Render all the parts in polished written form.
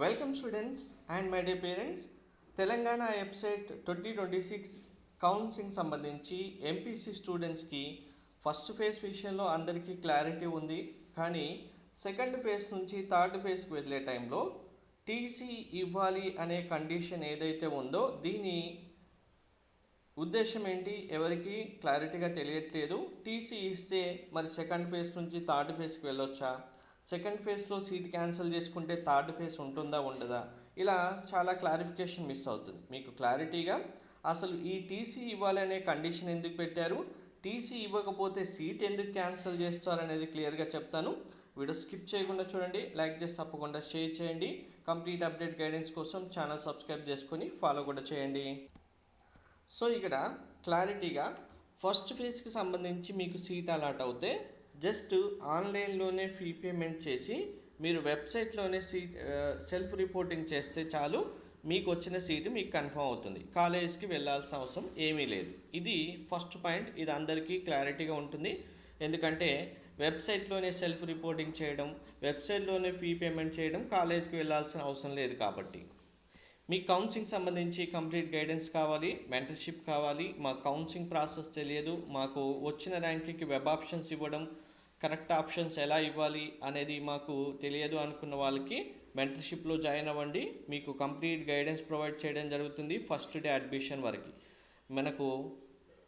Welcome students and my day parents. Telangana website 2026 counselling సంబంధించి MPC స్టూడెంట్స్కి first phase విషయంలో అందరికీ క్లారిటీ ఉంది. కానీ సెకండ్ ఫేజ్ నుంచి థర్డ్ ఫేజ్కి వెళ్ళే టైంలో టీసీ ఇవ్వాలి అనే కండిషన్ ఏదైతే ఉందో దీని ఉద్దేశం ఏంటి ఎవరికి క్లారిటీగా తెలియట్లేదు. టీసీ ఇస్తే మరి సెకండ్ ఫేజ్ నుంచి థర్డ్ ఫేజ్కి వెళ్ళొచ్చా, సెకండ్ ఫేజ్లో సీట్ క్యాన్సిల్ చేసుకుంటే థర్డ్ ఫేజ్ ఉంటుందా ఉండదా, ఇలా చాలా క్లారిఫికేషన్ మిస్ అవుతుంది. మీకు క్లారిటీగా అసలు ఈ టీసీ ఇవ్వాలి అనే కండిషన్ ఎందుకు పెట్టారు, టీసీ ఇవ్వకపోతే సీట్ ఎందుకు క్యాన్సిల్ చేస్తారు అనేది క్లియర్గా చెప్తాను. వీడియో స్కిప్ చేయకుండా చూడండి, లైక్ చేసి తప్పకుండా షేర్ చేయండి. కంప్లీట్ అప్డేట్ గైడెన్స్ కోసం ఛానల్ సబ్స్క్రైబ్ చేసుకొని ఫాలో కూడా చేయండి. సో ఇక్కడ క్లారిటీగా ఫస్ట్ ఫేజ్కి సంబంధించి మీకు సీట్ అలాట్ అవుతే జస్ట్ ఆన్లైన్లోనే ఫీ పేమెంట్ చేసి మీరు వెబ్సైట్లోనే సెల్ఫ్ రిపోర్టింగ్ చేస్తే చాలు, మీకు వచ్చిన సీటు మీకు కన్ఫర్మ్ అవుతుంది. కాలేజ్కి వెళ్ళాల్సిన అవసరం ఏమీ లేదు. ఇది ఫస్ట్ పాయింట్. ఇది అందరికీ క్లారిటీగా ఉంటుంది. ఎందుకంటే వెబ్సైట్లోనే సెల్ఫ్ రిపోర్టింగ్ చేయడం, వెబ్సైట్లోనే ఫీ పేమెంట్ చేయడం, కాలేజ్కి వెళ్ళాల్సిన అవసరం లేదు. కాబట్టి మీకు కౌన్సిలింగ్ సంబంధించి కంప్లీట్ గైడెన్స్ కావాలి, మెంటర్షిప్ కావాలి, మా కౌన్సిలింగ్ ప్రాసెస్ తెలియదు, మాకు వచ్చిన ర్యాంక్కి వెబ్ ఆప్షన్స్ ఇవ్వడం, కరెక్ట్ ఆప్షన్స్ ఎలా ఇవ్వాలి అనేది మాకు తెలియదు అనుకున్న వాళ్ళకి మెంటర్షిప్లో జాయిన్ అవ్వండి. మీకు కంప్లీట్ గైడెన్స్ ప్రొవైడ్ చేయడం జరుగుతుంది. ఫస్ట్ డే అడ్మిషన్ వరకు మనకు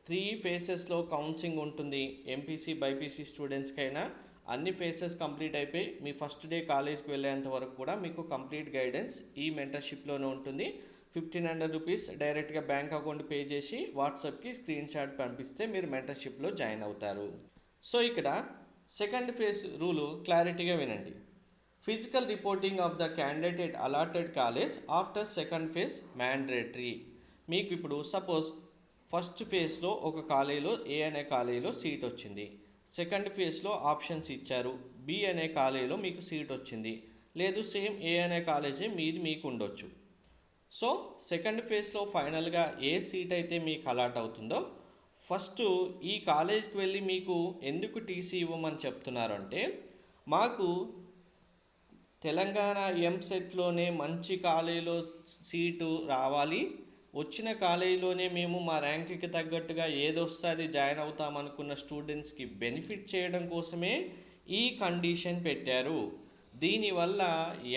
3 ఫేసెస్లో కౌన్సిలింగ్ ఉంటుంది. ఎంపీసీ బైపీసీ స్టూడెంట్స్కైనా అన్ని ఫేసెస్ కంప్లీట్ అయిపోయి మీ ఫస్ట్ డే కాలేజ్కి వెళ్ళేంత వరకు కూడా మీకు కంప్లీట్ గైడెన్స్ ఈ మెంటర్షిప్లోనే ఉంటుంది. 1500 రూపీస్ డైరెక్ట్గా బ్యాంక్ అకౌంట్ పే చేసి వాట్సాప్కి స్క్రీన్ షాట్ పంపిస్తే మీరు మెంటర్షిప్లో జాయిన్ అవుతారు. సో ఇక్కడ సెకండ్ ఫేజ్ రూలు క్లారిటీగా వినండి. Physical reporting of the candidate allotted college after second phase mandatory. మీకు ఇప్పుడు సపోజ్ ఫస్ట్ ఫేజ్లో ఒక కాలేజీలో ఏ అనే కాలేజీలో సీట్ వచ్చింది, సెకండ్ ఫేజ్లో ఆప్షన్స్ ఇచ్చారు, బి అనే కాలేజీలో మీకు సీట్ వచ్చింది, లేదు సేమ్ ఏ అనే కాలేజీ మీది మీకు ఉండొచ్చు. సో సెకండ్ ఫేజ్లో ఫైనల్గా ఏ సీట్ అయితే మీకు అలాట్ అవుతుందో ఫస్ట్ ఈ కాలేజ్కి వెళ్ళి మీకు ఎందుకు టీసీ ఇవ్వమని చెప్తున్నారు అంటే, మాకు తెలంగాణ ఎంసెట్లోనే మంచి కాలేజీలో సీటు రావాలి, వచ్చిన కాలేజీలోనే మేము మా ర్యాంక్కి తగ్గట్టుగా ఏదొస్తుంది జాయిన్ అవుతామనుకున్న స్టూడెంట్స్కి బెనిఫిట్ చేయడం కోసమే ఈ కండిషన్ పెట్టారు. దీనివల్ల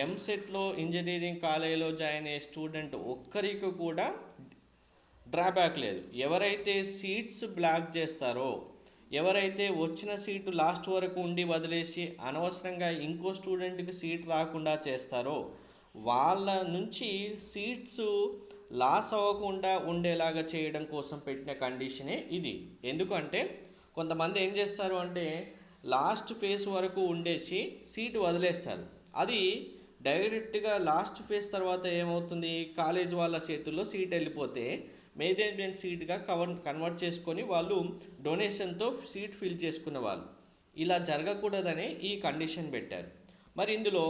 ఎంసెట్లో ఇంజనీరింగ్ కాలేజీలో జాయిన్ అయ్యే స్టూడెంట్ ఒక్కరికి కూడా డ్రాబ్యాక్ లేదు. ఎవరైతే సీట్స్ బ్లాక్ చేస్తారో, ఎవరైతే వచ్చిన సీటు లాస్ట్ వరకు ఉండి వదిలేసి అనవసరంగా ఇంకో స్టూడెంట్కి సీట్ రాకుండా చేస్తారో వాళ్ళ నుంచి సీట్స్ లాస్ అవ్వకుండా ఉండేలాగా చేయడం కోసం పెట్టిన కండిషనే ఇది. ఎందుకంటే కొంతమంది ఏం చేస్తారు అంటే లాస్ట్ ఫేజ్ వరకు ఉండేసి సీటు వదిలేస్తారు. అది డైరెక్ట్గా లాస్ట్ ఫేజ్ తర్వాత ఏమవుతుంది, కాలేజ్ వాళ్ళ చేతుల్లో సీట్ వెళ్ళిపోతే మేనేజ్మెంట్ సీట్గా కన్వర్ట్ చేసుకొని వాళ్ళు డొనేషన్తో సీట్ ఫిల్ చేసుకున్న వాళ్ళు. ఇలా జరగకూడదని ఈ కండిషన్ పెట్టారు. మరి ఇందులో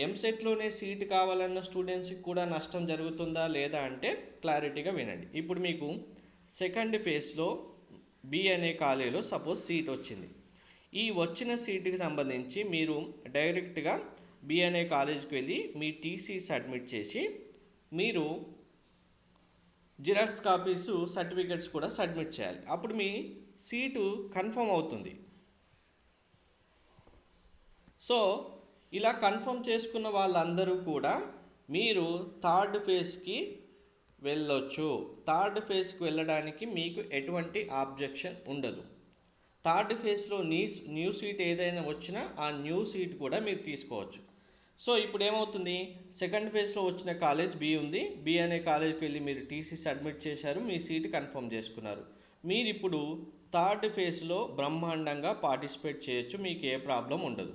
ఎంసెట్లోనే సీట్ కావాలన్న స్టూడెంట్స్కి కూడా నష్టం జరుగుతుందా లేదా అంటే క్లారిటీగా వినండి. ఇప్పుడు మీకు సెకండ్ ఫేజ్లో బి అనే కాలేజీలో సపోజ్ సీట్ వచ్చింది. ఈ వచ్చిన సీటుకి సంబంధించి మీరు డైరెక్ట్గా బి అనే కాలేజీకి వెళ్ళి మీ టీసీ సబ్మిట్ చేసి మీరు జిరాక్స్ కాపీసు సర్టిఫికెట్స్ కూడా సబ్మిట్ చేయాలి. అప్పుడు మీ సీటు కన్ఫర్మ్ అవుతుంది. సో ఇలా కన్ఫర్మ్ చేసుకున్న వాళ్ళందరూ కూడా మీరు థర్డ్ ఫేజ్కి వెళ్ళొచ్చు. థర్డ్ ఫేజ్కి వెళ్ళడానికి మీకు ఎటువంటి ఆబ్జెక్షన్ ఉండదు. థర్డ్ ఫేజ్లో న్యూ సీట్ ఏదైనా వచ్చినా ఆ న్యూ సీట్ కూడా మీరు తీసుకోవచ్చు. సో ఇప్పుడు ఏమవుతుంది, సెకండ్ ఫేజ్లో వచ్చిన కాలేజ్ బి ఉంది, బి అనే కాలేజ్కి వెళ్ళి మీరు టీసీ సబ్మిట్ చేశారు, మీ సీటు కన్ఫర్మ్ చేసుకున్నారు. మీరు ఇప్పుడు థర్డ్ ఫేజ్లో బ్రహ్మాండంగా పార్టిసిపేట్ చేయొచ్చు, మీకు ఏ ప్రాబ్లం ఉండదు.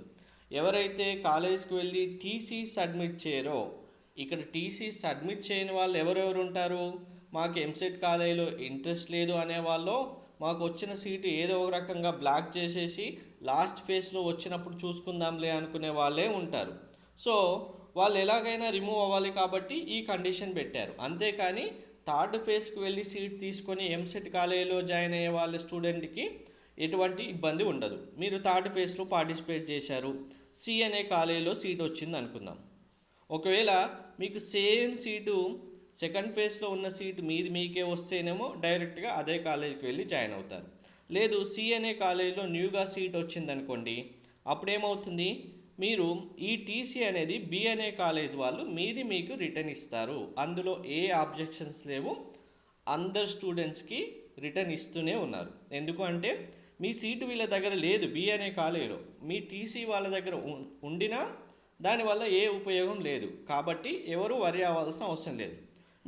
ఎవరైతే కాలేజ్కి వెళ్ళి టీసీ సబ్మిట్ చేయరో, ఇక్కడ టీసీ సబ్మిట్ చేయని వాళ్ళు ఎవరెవరు ఉంటారు, మాకు ఎంసెట్ కాలేజీలో ఇంట్రెస్ట్ లేదు అనేవాళ్ళు, మాకు వచ్చిన సీటు ఏదో ఒక రకంగా బ్లాక్ చేసేసి లాస్ట్ ఫేజ్లో వచ్చినప్పుడు చూసుకుందాంలే అనుకునే వాళ్ళే ఉంటారు. సో వాళ్ళు ఎలాగైనా రిమూవ్ అవ్వాలి కాబట్టి ఈ కండిషన్ పెట్టారు. అంతేకాని థర్డ్ ఫేజ్కి వెళ్ళి సీట్ తీసుకొని ఎంసెట్ కాలేజీలో జాయిన్ అయ్యే వాళ్ళ స్టూడెంట్కి ఎటువంటి ఇబ్బంది ఉండదు. మీరు థర్డ్ ఫేజ్లో పార్టిసిపేట్ చేశారు, సి అనే కాలేజీలో సీట్ వచ్చింది అనుకుందాం. ఒకవేళ మీకు సేమ్ సీటు సెకండ్ ఫేజ్లో ఉన్న సీటు మీకే వస్తేనేమో డైరెక్ట్గా అదే కాలేజీకి వెళ్ళి జాయిన్ అవుతారు. లేదు సి అనే కాలేజీలో న్యూగా సీట్ వచ్చిందనుకోండి, అప్పుడేమవుతుంది, మీరు ఈ టీసీ అనేది బి అనే కాలేజ్ వాళ్ళు మీకు రిటర్న్ ఇస్తారు. అందులో ఏ ఆబ్జెక్షన్స్ లేవు, అందరు స్టూడెంట్స్కి రిటర్న్ ఇస్తూనే ఉన్నారు. ఎందుకు అంటే మీ సీటు వీళ్ళ దగ్గర లేదు బి అనే కాలేజీలో, మీ టీసీ వాళ్ళ దగ్గర ఉండినా దానివల్ల ఏ ఉపయోగం లేదు. కాబట్టి ఎవరు వరి అవ్వాల్సిన అవసరం లేదు.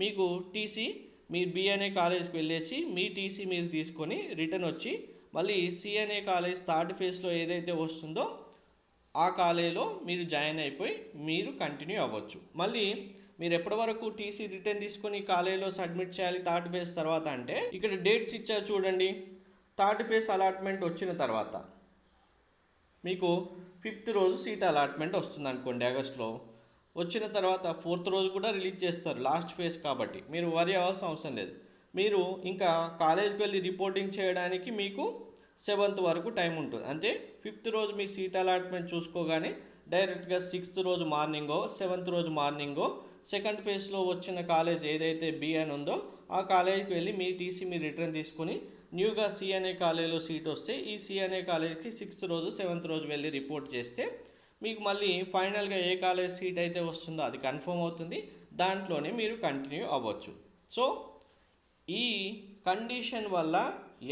మీకు టీసీ మీరు బి అనే కాలేజ్కి వెళ్ళేసి మీ టీసీ మీరు తీసుకొని రిటర్న్ వచ్చి మళ్ళీ సి అనే కాలేజ్ థర్డ్ ఫేజ్లో ఏదైతే వస్తుందో ఆ కాలేజీలో మీరు జాయిన్ అయిపోయి మీరు కంటిన్యూ అవ్వచ్చు. మళ్ళీ మీరు ఎప్పటి వరకు టీసీ రిటర్న్ తీసుకొని కాలేజీలో సబ్మిట్ చేయాలి థర్డ్ ఫేజ్ తర్వాత అంటే ఇక్కడ డేట్స్ ఇచ్చారు చూడండి. థర్డ్ ఫేజ్ అలాట్మెంట్ వచ్చిన తర్వాత మీకు 5th రోజు సీట్ అలాట్మెంట్ వస్తుంది అనుకోండి ఆగస్టులో. వచ్చిన తర్వాత 4th రోజు కూడా రిలీజ్ చేస్తారు లాస్ట్ ఫేజ్ కాబట్టి మీరు వరి అవ్వాల్సిన అవసరం లేదు. మీరు ఇంకా కాలేజ్కి వెళ్ళి రిపోర్టింగ్ చేయడానికి మీకు 7th వరకు టైం ఉంటుంది. అంటే 5th రోజు మీ సీట్ అలాట్మెంట్ చూసుకోగానే డైరెక్ట్గా 6th రోజు మార్నింగో 7th రోజు మార్నింగో సెకండ్ ఫేజ్లో వచ్చిన కాలేజ్ ఏదైతే బి అని ఉందో ఆ కాలేజ్కి వెళ్ళి మీ టీసీ మీరు రిటర్న్ తీసుకుని న్యూగా సి అనే కాలేజీలో సీట్ వస్తే ఈ సి అనే కాలేజ్కి 6th రోజు 7th రోజు వెళ్ళి రిపోర్ట్ చేస్తే మీకు మళ్ళీ ఫైనల్గా ఏ కాలేజ్ సీట్ అయితే వస్తుందో అది కన్ఫర్మ్ అవుతుంది. దాంట్లోనే మీరు కంటిన్యూ అవ్వచ్చు. సో ఈ కండిషన్ వల్ల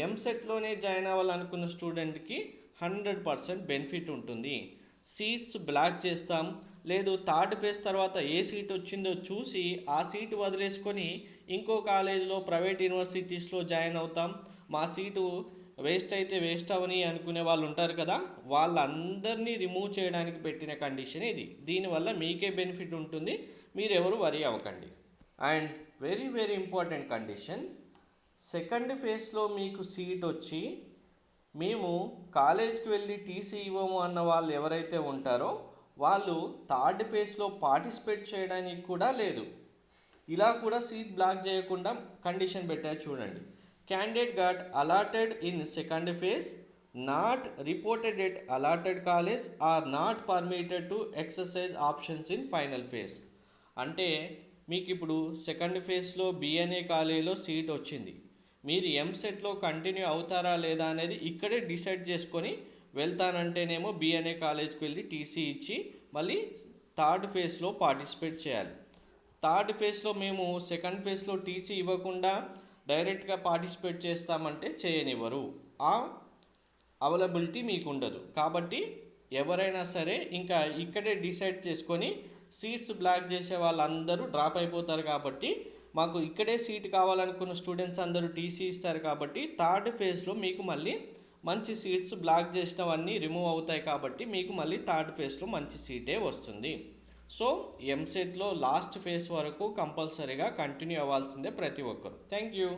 ఎంసెట్లోనే జాయిన్ అవ్వాలనుకున్న స్టూడెంట్కి 100% బెనిఫిట్ ఉంటుంది. సీట్స్ బ్లాక్ చేస్తాం, లేదు థర్డ్ ఫేజ్ తర్వాత ఏ సీట్ వచ్చిందో చూసి ఆ సీటు వదిలేసుకొని ఇంకో కాలేజీలో ప్రైవేట్ యూనివర్సిటీస్లో జాయిన్ అవుతాం, మా సీటు వేస్ట్ అయితే వేస్ట్ అవని అనుకునే వాళ్ళు ఉంటారు కదా, వాళ్ళందరినీ రిమూవ్ చేయడానికి పెట్టిన కండిషన్ ఇది. దీనివల్ల మీకే బెనిఫిట్ ఉంటుంది, మీరెవరు వరి అవ్వకండి. And very very important condition, second ఫేజ్లో మీకు సీట్ వచ్చి మేము కాలేజ్కి వెళ్ళి టీసీ ఇవ్వము అన్న వాళ్ళు ఎవరైతే ఉంటారో వాళ్ళు థర్డ్ ఫేజ్లో పార్టిసిపేట్ చేయడానికి కూడా లేదు. ఇలా కూడా సీట్ బ్లాక్ చేయకుండా కండిషన్ పెట్టారు చూడండి. Candidate got allotted in second phase, not reported at allotted college are not permitted to exercise options in final phase. అంటే మీకు ఇప్పుడు సెకండ్ ఫేజ్లో బి అనే కాలేజీలో సీట్ వచ్చింది, మీరు ఎంసెట్లో కంటిన్యూ అవుతారా లేదా అనేది ఇక్కడే డిసైడ్ చేసుకొని వెళ్తానంటేనేమో బి అనే కాలేజ్కి వెళ్ళి టీసీ ఇచ్చి మళ్ళీ థర్డ్ ఫేజ్లో పార్టిసిపేట్ చేయాలి. థర్డ్ ఫేజ్లో మేము సెకండ్ ఫేజ్లో టీసీ ఇవ్వకుండా డైరెక్ట్గా పార్టిసిపేట్ చేస్తామంటే చేయనివ్వరు, ఆ అవైలబిలిటీ మీకు ఉండదు. కాబట్టి ఎవరైనా సరే ఇంకా ఇక్కడే డిసైడ్ చేసుకొని సీట్స్ బ్లాక్ చేసే వాళ్ళందరూ డ్రాప్ అయిపోతారు. కాబట్టి మాకు ఇక్కడే సీట్ కావాలనుకున్న స్టూడెంట్స్ అందరూ టీసీ ఇస్తారు. కాబట్టి థర్డ్ ఫేజ్లో మీకు మళ్ళీ మంచి సీట్స్ బ్లాక్ చేసినవన్నీ రిమూవ్ అవుతాయి. కాబట్టి మీకు మళ్ళీ థర్డ్ ఫేజ్లో మంచి సీటే వస్తుంది. సో ఎంసెట్లో లాస్ట్ ఫేజ్ వరకు కంపల్సరీగా కంటిన్యూ అవ్వాల్సిందే ప్రతి ఒక్కరు. Thank you.